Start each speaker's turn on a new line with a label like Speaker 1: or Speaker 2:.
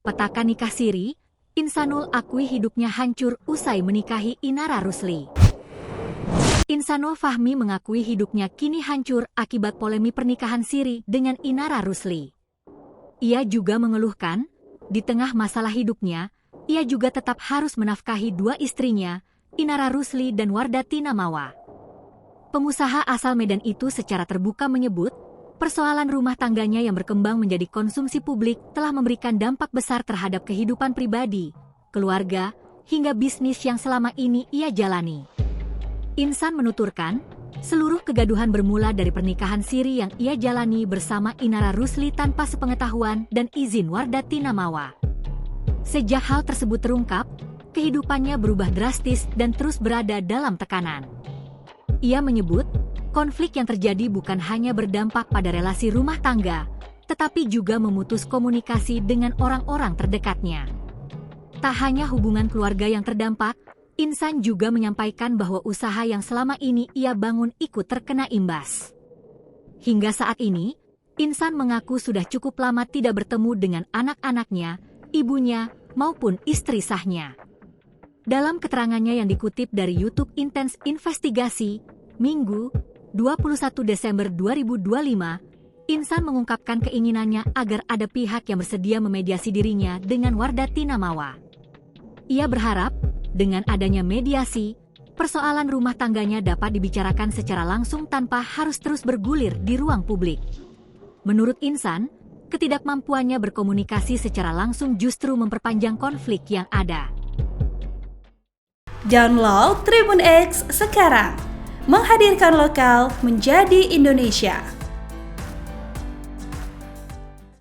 Speaker 1: Petaka nikah siri, Insanul akui hidupnya hancur usai menikahi Inara Rusli. Insanul Fahmi mengakui hidupnya kini hancur akibat polemik pernikahan siri dengan Inara Rusli. Ia juga mengeluhkan, di tengah masalah hidupnya, ia juga tetap harus menafkahi dua istrinya, Inara Rusli dan Wardati Namawa. Pengusaha asal Medan itu secara terbuka menyebut, persoalan rumah tangganya yang berkembang menjadi konsumsi publik telah memberikan dampak besar terhadap kehidupan pribadi, keluarga, hingga bisnis yang selama ini ia jalani. Insan menuturkan, seluruh kegaduhan bermula dari pernikahan siri yang ia jalani bersama Inara Rusli tanpa sepengetahuan dan izin Wardati Namawa. Sejak hal tersebut terungkap, kehidupannya berubah drastis dan terus berada dalam tekanan. Ia menyebut, konflik yang terjadi bukan hanya berdampak pada relasi rumah tangga, tetapi juga memutus komunikasi dengan orang-orang terdekatnya. Tak hanya hubungan keluarga yang terdampak, Insan juga menyampaikan bahwa usaha yang selama ini ia bangun ikut terkena imbas. Hingga saat ini, Insan mengaku sudah cukup lama tidak bertemu dengan anak-anaknya, ibunya, maupun istri sahnya. Dalam keterangannya yang dikutip dari YouTube Intens Investigasi, Minggu, 21 Desember 2025, Insan mengungkapkan keinginannya agar ada pihak yang bersedia memediasi dirinya dengan Wardati Namawa. Ia berharap, dengan adanya mediasi, persoalan rumah tangganya dapat dibicarakan secara langsung tanpa harus terus bergulir di ruang publik. Menurut Insan, ketidakmampuannya berkomunikasi secara langsung justru memperpanjang konflik yang ada.
Speaker 2: Download Tribun X sekarang, menghadirkan lokal menjadi Indonesia.